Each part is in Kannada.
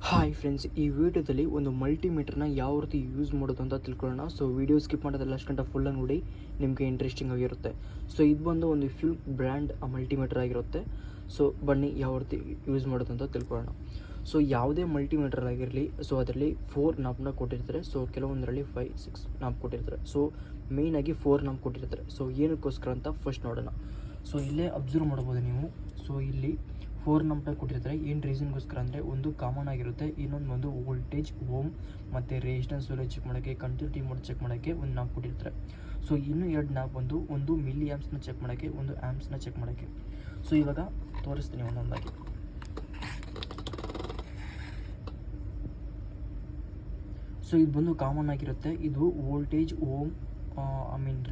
ಹಾಯ್ ಫ್ರೆಂಡ್ಸ್, ಈ ವಿಡಿಯೋದಲ್ಲಿ ಒಂದು ಮಲ್ಟಿಮೀಟರ್ನ ಯಾವ ರೀತಿ ಯೂಸ್ ಮಾಡೋದು ಅಂತ ತಿಳ್ಕೊಳ್ಳೋಣ. ಸೊ ವಿಡಿಯೋ ಸ್ಕಿಪ್ ಮಾಡೋದಲ್ಲ, ಅಷ್ಟು ಗಂಟೆ ಫುಲ್ಲಾಗಿ ನೋಡಿ, ನಿಮಗೆ ಇಂಟ್ರೆಸ್ಟಿಂಗ್ ಆಗಿರುತ್ತೆ. ಸೊ ಇದು ಬಂದು ಒಂದು ಫುಲ್ ಬ್ರ್ಯಾಂಡ್ ಮಲ್ಟಿಮೀಟರ್ ಆಗಿರುತ್ತೆ. ಸೊ ಬನ್ನಿ ಯಾವ ರೀತಿ ಯೂಸ್ ಮಾಡೋದು ಅಂತ ತಿಳ್ಕೊಳ್ಳೋಣ. ಸೊ ಯಾವುದೇ ಮಲ್ಟಿಮೀಟರ್ ಆಗಿರಲಿ, ಸೊ ಅದರಲ್ಲಿ 4 ನಾಬ್ನ ಕೊಟ್ಟಿರ್ತಾರೆ. ಸೊ ಕೆಲವೊಂದರಲ್ಲಿ 5, 6 ನಾಬ್ ಕೊಟ್ಟಿರ್ತಾರೆ. ಸೊ ಮೇಯ್ನಾಗಿ 4 ನಾಬ್ ಕೊಟ್ಟಿರ್ತಾರೆ. ಸೊ ಏನಕ್ಕೋಸ್ಕರ ಅಂತ ಫಸ್ಟ್ ನೋಡೋಣ. ಸೊ ಇಲ್ಲೇ ಅಬ್ಸರ್ವ್ ಮಾಡ್ಬೋದು ನೀವು. ಸೊ ಇಲ್ಲಿ 4 ನಾಬ್ನ ಕೊಟ್ಟಿರ್ತಾರೆ. ಏನು ರೀಸನ್ಗೋಸ್ಕರ ಅಂದರೆ, ಒಂದು ಕಾಮನ್ ಆಗಿರುತ್ತೆ, ಇನ್ನೊಂದು ವೋಲ್ಟೇಜ್, ಓಮ್ ಮತ್ತು ರೆಸಿಸ್ಟೆನ್ಸ್ ಚೆಕ್ ಮಾಡೋಕ್ಕೆ, ಕಂಟಿನ್ಯೂಟಿ ಮೋಡ್ ಚೆಕ್ ಮಾಡೋಕ್ಕೆ ಒಂದು ನಾಬ್ ಕೊಟ್ಟಿರ್ತಾರೆ. ಸೊ ಇನ್ನೂ 2 ನಾಬ್ ಬಂದು, ಒಂದು ಮಿಲಿ ಆ್ಯಮ್ಸ್ನ ಚೆಕ್ ಮಾಡೋಕ್ಕೆ, ಒಂದು ಆ್ಯಮ್ಸ್ನ ಚೆಕ್ ಮಾಡೋಕ್ಕೆ. ಸೊ ಇವಾಗ ತೋರಿಸ್ತೀನಿ ಒಂದೊಂದಾಗಿ. ಸೊ ಇದು ಬಂದು ಕಾಮನ್ ಆಗಿರುತ್ತೆ. ಇದು ವೋಲ್ಟೇಜ್, ಓಮ್,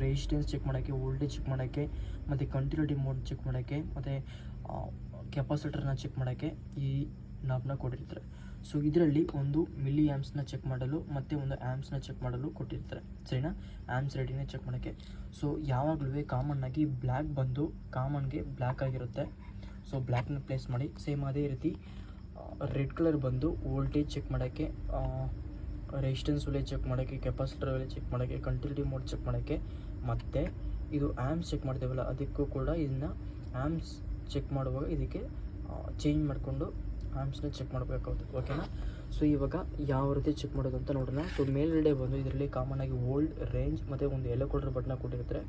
ರೆಸಿಸ್ಟೆನ್ಸ್ ಚೆಕ್ ಮಾಡೋಕ್ಕೆ, ವೋಲ್ಟೇಜ್ ಚೆಕ್ ಮಾಡೋಕ್ಕೆ, ಮತ್ತು ಕಂಟಿನ್ಯೂಟಿ ಮೋಡ್ ಚೆಕ್ ಮಾಡೋಕ್ಕೆ, ಮತ್ತು ಕೆಪಾಸಿಟರ್ನ ಚೆಕ್ ಮಾಡೋಕ್ಕೆ ಈ ನಾಬ್ನ ಕೊಟ್ಟಿರ್ತಾರೆ. ಸೊ ಇದರಲ್ಲಿ ಒಂದು ಮಿಲಿ ಆ್ಯಮ್ಸ್ನ ಚೆಕ್ ಮಾಡಲು ಮತ್ತು ಒಂದು ಆ್ಯಮ್ಸ್ನ ಚೆಕ್ ಮಾಡಲು ಕೊಟ್ಟಿರ್ತಾರೆ. ಸರಿನಾ? ಆ್ಯಮ್ಸ್ ರೇಟಿಂಗ್ನ ಚೆಕ್ ಮಾಡೋಕ್ಕೆ. ಸೊ ಯಾವಾಗಲೂ ಕಾಮನ್ನಾಗಿ ಬ್ಲ್ಯಾಕ್ ಬಂದು ಕಾಮನ್ಗೆ ಬ್ಲ್ಯಾಕ್ ಆಗಿರುತ್ತೆ. ಸೊ ಬ್ಲ್ಯಾಕ್ನ ಪ್ಲೇಸ್ ಮಾಡಿ. ಸೇಮ್ ಅದೇ ರೀತಿ ರೆಡ್ ಕಲರ್ ಬಂದು ವೋಲ್ಟೇಜ್ ಚೆಕ್ ಮಾಡೋಕ್ಕೆ, ರೆಸಿಸ್ಟೆನ್ಸ್ ವ್ಯಾಲ್ಯೂ ಚೆಕ್ ಮಾಡೋಕ್ಕೆ, ಕೆಪಾಸಿಟರ್ ವ್ಯಾಲ್ಯೂ ಚೆಕ್ ಮಾಡೋಕ್ಕೆ, ಕಂಟಿನ್ಯೂಟಿ ಮೋಡ್ ಚೆಕ್ ಮಾಡೋಕ್ಕೆ, ಮತ್ತು ಇದು ಆ್ಯಮ್ಸ್ ಚೆಕ್ ಮಾಡ್ತೀವಲ್ಲ ಅದಕ್ಕೂ ಕೂಡ ಇದನ್ನು ಆ್ಯಮ್ಸ್ ಚೆಕ್ ಮಾಡುವಾಗ ಇದಕ್ಕೆ ಚೇಂಜ್ ಮಾಡಿಕೊಂಡು ಆ್ಯಮ್ಸ್ನ ಚೆಕ್ ಮಾಡಬೇಕಾಗುತ್ತೆ. ಓಕೆನಾ? ಸೊ ಇವಾಗ ಯಾವ ರೀತಿ ಚೆಕ್ ಮಾಡೋದು ಅಂತ ನೋಡೋಣ. ಸೊ ಮೇಲ್ಗಡೆ ಬಂದು ಇದರಲ್ಲಿ ಕಾಮನ್ನಾಗಿ ವೋಲ್ಟ್, ರೇಂಜ್ ಮತ್ತು ಒಂದು ಎಲ್ಲೋ ಕಲರ್ ಬಟನ್ನ ಕೊಟ್ಟಿರ್ತಾರೆ.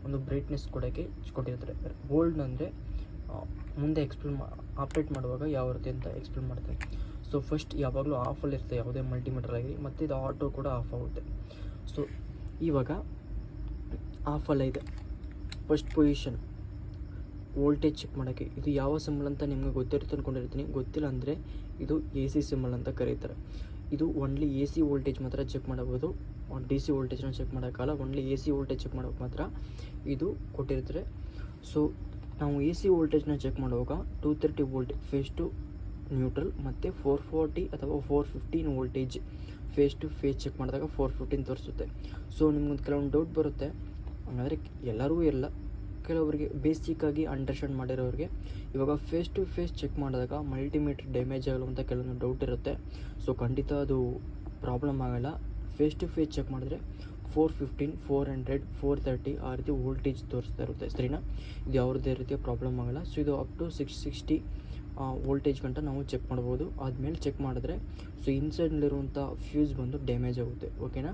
ಒಂದು ಬ್ರೈಟ್ನೆಸ್ ಕೊಡೋಕ್ಕೆ ಕೊಟ್ಟಿರ್ತಾರೆ. ವೋಲ್ಟ್ ಅಂದರೆ ಮುಂದೆ ಆಪ್ರೇಟ್ ಮಾಡುವಾಗ ಯಾವ ರೀತಿ ಅಂತ ಎಕ್ಸ್ಪ್ಲೇನ್ ಮಾಡ್ತಾರೆ. ಸೊ ಫಸ್ಟ್ ಯಾವಾಗಲೂ ಆಫಲ್ಲಿರುತ್ತೆ ಯಾವುದೇ ಮಲ್ಟಿಮೀಟರ್ ಆಗಿ, ಮತ್ತು ಇದು ಆಟೋ ಕೂಡ ಆಫ್ ಆಗುತ್ತೆ. ಸೊ ಇವಾಗ ಆಫಲ್ಲಿದೆ. ಫಸ್ಟ್ ಪೊಸಿಷನ್ ವೋಲ್ಟೇಜ್ ಚೆಕ್ ಮಾಡೋಕ್ಕೆ. ಇದು ಯಾವ ಸಿಂಬಲ್ ಅಂತ ನಿಮಗೆ ಗೊತ್ತಿರುತ್ತೆ ಅಂದ್ಕೊಂಡಿರ್ತೀನಿ. ಗೊತ್ತಿಲ್ಲ ಅಂದರೆ ಇದು ಎ ಸಿ ಸಿಂಬಲ್ ಅಂತ ಕರೀತಾರೆ. ಇದು ಓನ್ಲಿ ಎ ಸಿ ವೋಲ್ಟೇಜ್ ಮಾತ್ರ ಚೆಕ್ ಮಾಡಬಹುದು. ಡಿ ಸಿ ವೋಲ್ಟೇಜ್ನ ಚೆಕ್ ಮಾಡೋಕ್ಕಲ್ಲ, only A C voltage check ಮಾಡೋಕ್ಕೆ ಮಾತ್ರ ಇದು ಕೊಟ್ಟಿರ್ತಾರೆ. ಸೊ ನಾವು ಎ ಸಿ ವೋಲ್ಟೇಜ್ನ ಚೆಕ್ ಮಾಡುವಾಗ 230 ವೋಲ್ಟ್ ಫೇಸ್ ಟು ನ್ಯೂಟ್ರಲ್, ಮತ್ತು 440 ಅಥವಾ 415 voltage phase to phase check ಮಾಡಿದಾಗ 415 ತೋರಿಸುತ್ತೆ. ಸೊ ನಿಮ್ಗೊಂದು ಕೆಲವೊಂದು ಡೌಟ್ ಬರುತ್ತೆ, ಹಂಗಾದರೆ ಎಲ್ಲರಿಗೂ ಇಲ್ಲ, ಕೆಲವರಿಗೆ ಬೇಸಿಕ್ಕಾಗಿ ಅಂಡರ್ಸ್ಟ್ಯಾಂಡ್ ಮಾಡಿರೋರಿಗೆ ಇವಾಗ ಫೇಸ್ ಟು ಫೇಸ್ ಚೆಕ್ ಮಾಡಿದಾಗ ಮಲ್ಟಿಮೀಟರ್ ಡ್ಯಾಮೇಜ್ ಆಗಲ್ಲ ಅಂತ ಕೆಲವೊಂದು ಡೌಟ್ ಇರುತ್ತೆ. ಸೊ ಖಂಡಿತ ಅದು ಪ್ರಾಬ್ಲಮ್ ಆಗಲ್ಲ. ಫೇಸ್ ಟು ಫೇಸ್ ಚೆಕ್ ಮಾಡಿದ್ರೆ 415, 400, 430 ಆ ರೀತಿ ವೋಲ್ಟೇಜ್ ತೋರಿಸ್ತಾ ಇರುತ್ತೆ. ಸರಿನಾ? ಇದು ಯಾವುದೇ ರೀತಿಯ ಪ್ರಾಬ್ಲಮ್ ಆಗಲ್ಲ. ಸೊ ಇದು ಅಪ್ ಟು 660 ವೋಲ್ಟೇಜ್ ಗಂಟ ನಾವು ಚೆಕ್ ಮಾಡ್ಬೋದು. ಆದಮೇಲೆ ಚೆಕ್ ಮಾಡಿದ್ರೆ ಸೊ ಇನ್ಸೈಡ್ನಲ್ಲಿರುವಂಥ ಫ್ಯೂಸ್ ಬಂದು ಡ್ಯಾಮೇಜ್ ಆಗುತ್ತೆ. ಓಕೆನಾ?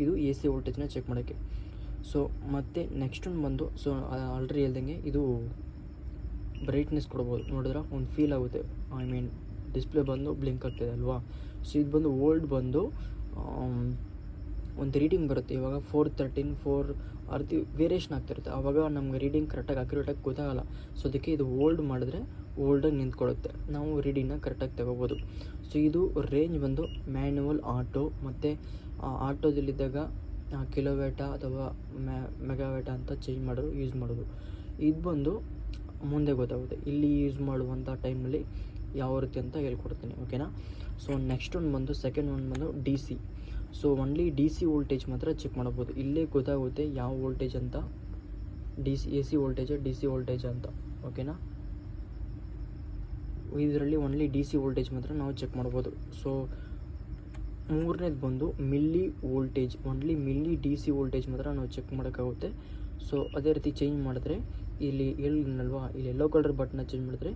ಇದು ಎ ಸಿ ವೋಲ್ಟೇಜ್ನ ಚೆಕ್ ಮಾಡೋಕ್ಕೆ. ಸೊ ಮತ್ತು ನೆಕ್ಸ್ಟ್ ಒಂದು ಬಂದು, ಸೊ ಆಲ್ರೆಡಿ ಹೇಳ್ದಂಗೆ ಇದು ಬ್ರೈಟ್ನೆಸ್ ಕೊಡ್ಬೋದು. ನೋಡಿದ್ರೆ ಒಂದು ಫೀಲ್ ಆಗುತ್ತೆ, ಡಿಸ್ಪ್ಲೇ ಬಂದು ಬ್ಲಿಂಕ್ ಆಗ್ತಿದೆ ಅಲ್ವಾ. ಸೊ ಇದು ಬಂದು ಓಲ್ಡ್ ಬಂದು ಒಂದು ರೀಡಿಂಗ್ ಬರುತ್ತೆ. ಇವಾಗ 413, 4 ಆ ರೀತಿ ವೇರಿಯೇಷನ್ ಆಗ್ತಿರುತ್ತೆ. ಆವಾಗ ನಮ್ಗೆ ರೀಡಿಂಗ್ ಕರೆಕ್ಟಾಗಿ ಅಕ್ಯುರೇಟಾಗಿ ಗೊತ್ತಾಗಲ್ಲ. ಸೊ ಅದಕ್ಕೆ ಇದು ಓಲ್ಡ್ ಮಾಡಿದ್ರೆ ಓಲ್ಡಾಗಿ ನಿಂತ್ಕೊಳ್ಳುತ್ತೆ, ನಾವು ರೀಡಿಂಗ್ನ ಕರೆಕ್ಟಾಗಿ ತಗೋಬೋದು. ಸೊ ಇದು ರೇಂಜ್ ಬಂದು ಮ್ಯಾನ್ಯುವಲ್, ಆಟೋ, ಮತ್ತು ಆಟೋದಲ್ಲಿದ್ದಾಗ ಕಿಲೋವೇಟ ಅಥವಾ ಮೆಗಾವೇಟ ಅಂತ ಚೇಂಜ್ ಮಾಡೋದು ಯೂಸ್ ಮಾಡೋದು. ಇದು ಬಂದು ಮುಂದೆ ಗೊತ್ತಾಗುತ್ತೆ, ಇಲ್ಲಿ ಯೂಸ್ ಮಾಡುವಂಥ ಟೈಮಲ್ಲಿ ಯಾವ ರೀತಿ ಅಂತ ಹೇಳ್ಕೊಡ್ತೀನಿ. ಓಕೆನಾ? ಸೊ ನೆಕ್ಸ್ಟ್ ಒಂದು ಬಂದು, ಸೆಕೆಂಡ್ ಒಂದು ಬಂದು D C. So only D C voltage ಮಾತ್ರ ಚೆಕ್ ಮಾಡ್ಬೋದು. ಇಲ್ಲೇ ಗೊತ್ತಾಗುತ್ತೆ ಯಾವ ವೋಲ್ಟೇಜ್ ಅಂತ, D C, A C voltage, D C voltage ಅಂತ. ಓಕೆನಾ? ಇದರಲ್ಲಿ ಓನ್ಲಿ ಡಿ ಸಿ ವೋಲ್ಟೇಜ್ ಮಾತ್ರ ನಾವು ಚೆಕ್ ಮಾಡ್ಬೋದು. ಸೊ ಮೂರನೇದು ಬಂದು milli voltage. Only milli D C voltage ಮಾತ್ರ ನಾವು ಚೆಕ್ ಮಾಡೋಕ್ಕಾಗುತ್ತೆ. ಸೊ ಅದೇ ರೀತಿ ಚೇಂಜ್ ಮಾಡಿದ್ರೆ, ಇಲ್ಲಿ ಹೇಳಿದ್ನಲ್ವಾ, ಇಲ್ಲಿ ಎಲ್ಲೋ ಕಲರ್ ಬಟನ್ನ ಚೇಂಜ್ ಮಾಡಿದ್ರೆ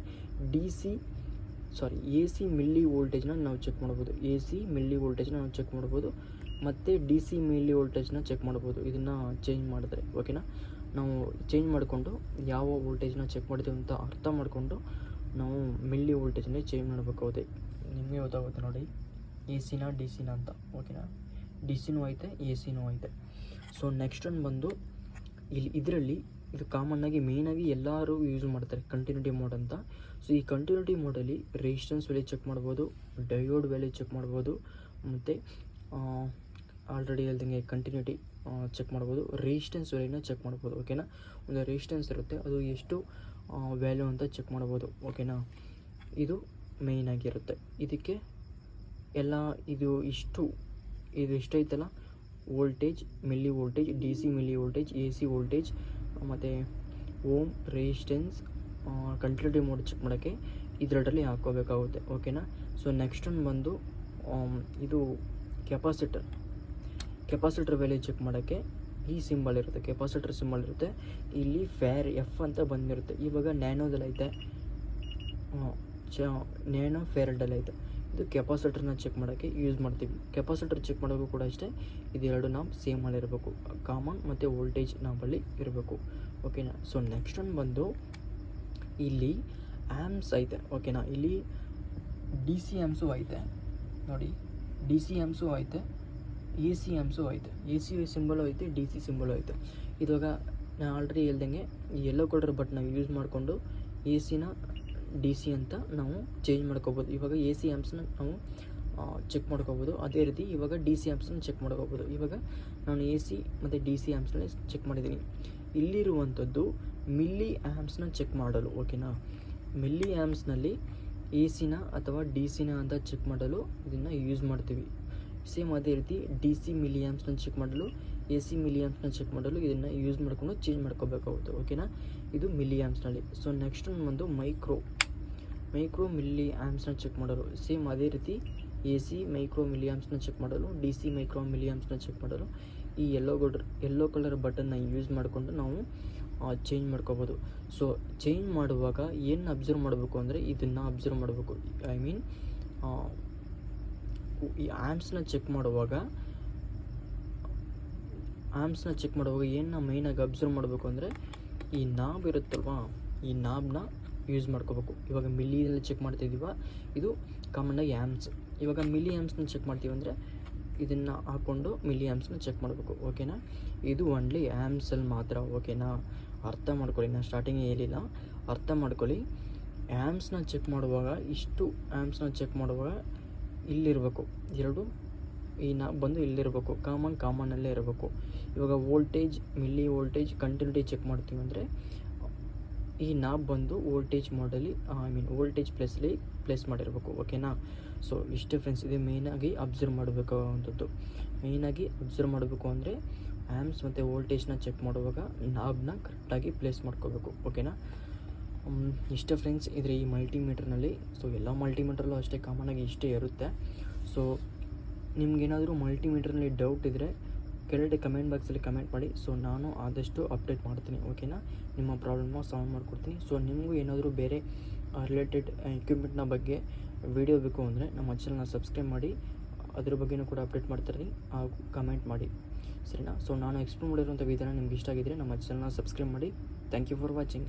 ಎ ಸಿ ಮಿಲ್ಲಿ ವೋಲ್ಟೇಜ್ನ ನಾವು ಚೆಕ್ ಮಾಡ್ಬೋದು. ಎ ಸಿ ಮಿಲ್ಲಿ ವೋಲ್ಟೇಜ್ನ ನಾವು ಚೆಕ್ ಮಾಡ್ಬೋದು, ಮತ್ತು ಡಿ ಸಿ ಮಿಲ್ಲಿ ವೋಲ್ಟೇಜ್ನ ಚೆಕ್ ಮಾಡ್ಬೋದು ಇದನ್ನು ಚೇಂಜ್ ಮಾಡಿದ್ರೆ. ಓಕೆನಾ? ನಾವು ಚೇಂಜ್ ಮಾಡಿಕೊಂಡು ಯಾವ ವೋಲ್ಟೇಜ್ನ ಚೆಕ್ ಮಾಡ್ತೀವಿ ಅಂತ ಅರ್ಥ ಮಾಡಿಕೊಂಡು ನಾವು ಮಿಲ್ಲಿ ವೋಲ್ಟೇಜ್ನೇ ಚೇಂಜ್ ಮಾಡಬೇಕಾಗುತ್ತೆ. ನಿಮಗೆ ಗೊತ್ತಾಗುತ್ತೆ ನೋಡಿ, ಎ ಸಿನ ಡಿ ಸಿನ ಅಂತ. ಓಕೆನಾ? ಡಿ ಸಿನೂ ಐತೆ, ಎ ಸಿನೂ ಐತೆ. ಸೊ ನೆಕ್ಸ್ಟ್ ಒಂದು ಬಂದು, ಇದರಲ್ಲಿ ಇದು ಕಾಮನ್ನಾಗಿ ಮೇಯ್ನಾಗಿ ಎಲ್ಲರೂ ಯೂಸ್ ಮಾಡ್ತಾರೆ ಕಂಟಿನ್ಯೂಟಿ ಮೋಡ್ ಅಂತ. ಸೊ ಈ ಕಂಟಿನ್ಯೂಟಿ ಮೋಡಲ್ಲಿ ರೆಸಿಸ್ಟೆನ್ಸ್ ವ್ಯಾಲ್ಯೂ ಚೆಕ್ ಮಾಡ್ಬೋದು, ಡಯೋಡ್ ವ್ಯಾಲ್ಯೂ ಚೆಕ್ ಮಾಡ್ಬೋದು, ಮತ್ತು ಆಲ್ರೆಡಿ ಹೇಳ್ದಂಗೆ ಕಂಟಿನ್ಯೂಟಿ ಚೆಕ್ ಮಾಡ್ಬೋದು, ರೆಸಿಸ್ಟೆನ್ಸ್ ವ್ಯಾಲ್ಯೂನ ಚೆಕ್ ಮಾಡ್ಬೋದು. ಓಕೆನಾ? ಒಂದು ರೆಸಿಸ್ಟೆನ್ಸ್ ಇರುತ್ತೆ, ಅದು ಎಷ್ಟು ವ್ಯಾಲ್ಯೂ ಅಂತ ಚೆಕ್ ಮಾಡ್ಬೋದು. ಓಕೆನಾ? ಇದು ಮೇಯ್ನಾಗಿರುತ್ತೆ. ಇದಕ್ಕೆ ಎಲ್ಲ ಇದು ಇಷ್ಟೈತಲ್ಲ, voltage, milli voltage, D C milli voltage, A C voltage, ಮತ್ತು ohm, resistance, continuity mode check ಮಾಡೋಕ್ಕೆ, ಇದರಲ್ಲಿ ಹಾಕ್ಕೋಬೇಕಾಗುತ್ತೆ, ಓಕೆನಾ. ಸೊ ನೆಕ್ಸ್ಟ್ ಒಂದು ಬಂದು ಇದು ಕೆಪಾಸಿಟರ್ ವ್ಯಾಲ್ಯೂ ಚೆಕ್ ಮಾಡೋಕ್ಕೆ ಈ ಸಿಂಬಲ್ ಇರುತ್ತೆ, ಕೆಪಾಸಿಟರ್ ಸಿಂಬಲ್ ಇರುತ್ತೆ. ಇಲ್ಲಿ ಫೇರ್ ಎಫ್ ಅಂತ ಬಂದಿರುತ್ತೆ. ಇವಾಗ ನ್ಯಾನೋದಲ್ಲಿ ಐತೆ, ನ್ಯಾನೋ ಫೇರಡಲ್ಲಿ ಐತೆ. ಇದು ಕೆಪಾಸಿಟರ್ನ ಚೆಕ್ ಮಾಡೋಕ್ಕೆ ಯೂಸ್ ಮಾಡ್ತೀವಿ. ಕೆಪಾಸಿಟರ್ ಚೆಕ್ ಮಾಡೋಕ್ಕೂ ಕೂಡ ಅಷ್ಟೇ, ಇದೆರಡು ನಾಬ್ ಸೇಮ್ ಆಗಿರಬೇಕು, ಕಾಮನ್ ಮತ್ತು ವೋಲ್ಟೇಜ್ ನಾಬಲ್ಲಿ ಇರಬೇಕು, ಓಕೆನಾ. ಸೊ ನೆಕ್ಸ್ಟ್ ಒಂದು ಬಂದು ಇಲ್ಲಿ ಆ್ಯಮ್ಸ್ ಐತೆ, ಓಕೆನಾ. ಇಲ್ಲಿ ಡಿ ಸಿ ಆ್ಯಮ್ಸು ಐತೆ ನೋಡಿ, ಡಿ ಸಿ ಆ್ಯಮ್ಸು ಐತೆ, ಎ ಸಿ ಆ್ಯಮ್ಸು ಐತೆ. ಎ ಸಿ ಸಿಂಬಲು ಐತೆ, ಡಿ ಸಿ ಸಿಂಬಲು ಐತೆ. ಇವಾಗ ನಾನು ಆಲ್ರೆಡಿ ಹೇಳ್ದಂಗೆ ಈ ಎಲ್ಲೋ ಕಲರ್ ಬಟನ್ನ ಯೂಸ್ ಮಾಡಿಕೊಂಡು ಎ ಸಿನ ಡಿ ಸಿ ಅಂತ ನಾವು ಚೇಂಜ್ ಮಾಡ್ಕೋಬೋದು. ಇವಾಗ ಎ ಸಿ ಆ್ಯಮ್ಸ್ನ ನಾವು ಚೆಕ್ ಮಾಡ್ಕೋಬೋದು. ಅದೇ ರೀತಿ ಇವಾಗ ಡಿ ಸಿ ಆ್ಯಮ್ಸ್ನ ಚೆಕ್ ಮಾಡ್ಕೋಬೋದು. ಇವಾಗ ನಾನು ಎ ಸಿ ಮತ್ತು ಡಿ ಸಿ ಆ್ಯಮ್ಸ್ನಲ್ಲಿ ಚೆಕ್ ಮಾಡಿದ್ದೀನಿ. ಇಲ್ಲಿರುವಂಥದ್ದು ಮಿಲ್ಲಿ ಆ್ಯಮ್ಸ್ನ ಚೆಕ್ ಮಾಡಲು, ಓಕೆನಾ. ಮಿಲ್ಲಿ ಆ್ಯಮ್ಸ್ನಲ್ಲಿ ಎ ಸಿನ ಅಥವಾ ಡಿ ಸಿನ ಅಂತ ಚೆಕ್ ಮಾಡಲು ಇದನ್ನು ಯೂಸ್ ಮಾಡ್ತೀವಿ. ಸೇಮ್ ಅದೇ ರೀತಿ ಡಿ ಸಿ ಮಿಲಿ ಆ್ಯಮ್ಸ್ನ ಚೆಕ್ ಮಾಡಲು, ಎ ಸಿ ಮಿಲಿ ಆ್ಯಮ್ಸ್ನ ಚೆಕ್ ಮಾಡಲು ಇದನ್ನು ಯೂಸ್ ಮಾಡಿಕೊಂಡು ಚೇಂಜ್ ಮಾಡ್ಕೋಬೇಕಾಗುತ್ತೆ, ಓಕೆನಾ. ಇದು ಮಿಲಿ ಆ್ಯಮ್ಸ್ನಲ್ಲಿ. ಸೊ ನೆಕ್ಸ್ಟ್ ಒಂದು ಮೈಕ್ರೋ ಮಿಲಿ ಆ್ಯಮ್ಸ್ನ ಚೆಕ್ ಮಾಡಲು, ಸೇಮ್ ಅದೇ ರೀತಿ ಎ ಸಿ ಮೈಕ್ರೋ ಮಿಲಿ ಆ್ಯಮ್ಸ್ನ ಚೆಕ್ ಮಾಡಲು, ಡಿ ಸಿ ಮೈಕ್ರೋ ಮಿಲಿ ಆ್ಯಮ್ಸ್ನ ಚೆಕ್ ಮಾಡಲು ಈ ಎಲ್ಲೋ ಕಲರ್ ಬಟನ್ನ ಯೂಸ್ ಮಾಡಿಕೊಂಡು ನಾವು ಚೇಂಜ್ ಮಾಡ್ಕೋಬೋದು. ಸೊ ಚೇಂಜ್ ಮಾಡುವಾಗ ಏನು ಅಬ್ಸರ್ವ್ ಮಾಡಬೇಕು ಅಂದರೆ ಇದನ್ನು ಅಬ್ಸರ್ವ್ ಮಾಡಬೇಕು. ಐ ಮೀನ್ ಈ ಆ್ಯಮ್ಸ್ನ ಚೆಕ್ ಮಾಡುವಾಗ ಏನು ಮೈನಾಗಿ ಅಬ್ಸರ್ವ್ ಮಾಡಬೇಕು ಅಂದರೆ ಈ ನಾಬ್ ಇರುತ್ತಲ್ವಾ, ಈ ನಾಬ್ನ ಯೂಸ್ ಮಾಡ್ಕೋಬೇಕು. ಇವಾಗ ಮಿಲಿಯಲ್ಲಿ ಚೆಕ್ ಮಾಡ್ತಿದ್ದೀವ, ಇದು ಕಾಮನ್ನಾಗಿ ಆ್ಯಮ್ಸ್. ಇವಾಗ ಮಿಲಿ ಆ್ಯಮ್ಸ್ನ ಚೆಕ್ ಮಾಡ್ತೀವಿ ಅಂದರೆ ಇದನ್ನು ಹಾಕ್ಕೊಂಡು ಮಿಲಿ ಆ್ಯಮ್ಸ್ನ ಚೆಕ್ ಮಾಡಬೇಕು, ಓಕೆನಾ. ಇದು ಓನ್ಲಿ ಆ್ಯಮ್ಸಲ್ಲಿ ಮಾತ್ರ, ಓಕೆನಾ. ಅರ್ಥ ಮಾಡ್ಕೊಳ್ಳಿ, ನಾನು ಸ್ಟಾರ್ಟಿಂಗ್ ಹೇಳಿಲ್ಲ, ಅರ್ಥ ಮಾಡ್ಕೊಳ್ಳಿ. ಆ್ಯಮ್ಸ್ನ ಚೆಕ್ ಮಾಡುವಾಗ ಇಷ್ಟು ಆ್ಯಮ್ಸ್ನ ಚೆಕ್ ಮಾಡುವಾಗ ಇಲ್ಲಿರಬೇಕು, ಎರಡು ಈ ನಾಬ್ ಬಂದು ಇಲ್ಲಿರಬೇಕು, ಕಾಮನ್ನಲ್ಲೇ ಇರಬೇಕು. ಇವಾಗ voltage, milli voltage, continuity check ಮಾಡ್ತೀವಿ ಅಂದರೆ ಈ ನಾಬ್ ಬಂದು ವೋಲ್ಟೇಜ್ ಮಾಡಲಿ, ವೋಲ್ಟೇಜ್ ಪ್ಲೇಸ್ ಮಾಡಿರಬೇಕು, ಓಕೆನಾ. ಸೊ ಇಷ್ಟೇ ಫ್ರೆಂಡ್ಸ್, ಇದು ಮೇಯ್ನಾಗಿ ಅಬ್ಸರ್ವ್ ಮಾಡಬೇಕಾದಂಥದ್ದು. ಮೇಯ್ನಾಗಿ ಅಬ್ಸರ್ವ್ ಮಾಡಬೇಕು ಅಂದರೆ ಆ್ಯಮ್ಸ್ ಮತ್ತು ವೋಲ್ಟೇಜ್ನ ಚೆಕ್ ಮಾಡುವಾಗ ನಾಬ್ನ ಕರೆಕ್ಟಾಗಿ ಪ್ಲೇಸ್ ಮಾಡ್ಕೋಬೇಕು, ಓಕೆನಾ. ಇಷ್ಟೇ ಫ್ರೆಂಡ್ಸ್ ಇದ್ರೆ ಈ ಮಲ್ಟಿಮೀಟರ್ನಲ್ಲಿ. ಸೊ ಎಲ್ಲ ಮಲ್ಟಿಮೀಟ್ರಲ್ಲೂ ಅಷ್ಟೇ ಕಾಮನ್ನಾಗಿ ಇಷ್ಟೇ ಇರುತ್ತೆ. ಸೊ ನಿಮ್ಗೇನಾದರೂ ಮಲ್ಟಿಮೀಟರ್ನಲ್ಲಿ ಡೌಟ್ ಇದ್ದರೆ ಕೆಳಗಡೆ ಕಮೆಂಟ್ ಬಾಕ್ಸಲ್ಲಿ ಕಮೆಂಟ್ ಮಾಡಿ. ಸೊ ನಾನು ಆದಷ್ಟು ಅಪ್ಡೇಟ್ ಮಾಡ್ತೀನಿ, ಓಕೆನಾ. ನಿಮ್ಮ ಪ್ರಾಬ್ಲಮ್ನ ಸಾಲ್ವ್ ಮಾಡಿಕೊಡ್ತೀನಿ. ಸೊ ನಿಮಗೂ ಏನಾದರೂ ಬೇರೆ ರಿಲೇಟೆಡ್ ಎಕ್ವಿಪ್ಮೆಂಟ್ನ ಬಗ್ಗೆ ವಿಡಿಯೋ ಬೇಕು ಅಂದರೆ ನಮ್ಮ ಚಾನಲ್ನ ಸಬ್ಸ್ಕ್ರೈಬ್ ಮಾಡಿ, ಅದ್ರ ಬಗ್ಗೆಯೂ ಕೂಡ ಅಪ್ಡೇಟ್ ಮಾಡ್ತೀನಿ, ಹಾಗೂ ಕಮೆಂಟ್ ಮಾಡಿ, ಸರಿನಾ. ಸೊ ನಾನು ಎಕ್ಸ್ಪ್ಲೇನ್ ಮಾಡಿರುವಂಥ ವಿಧಾನ ನಿಮ್ಗೆ ಇಷ್ಟ ಆಗಿದ್ದರೆ ನಮ್ಮ ಚಾನಲ್ನ ಸಬ್ಸ್ಕ್ರೈಬ್ ಮಾಡಿ. Thank you for watching.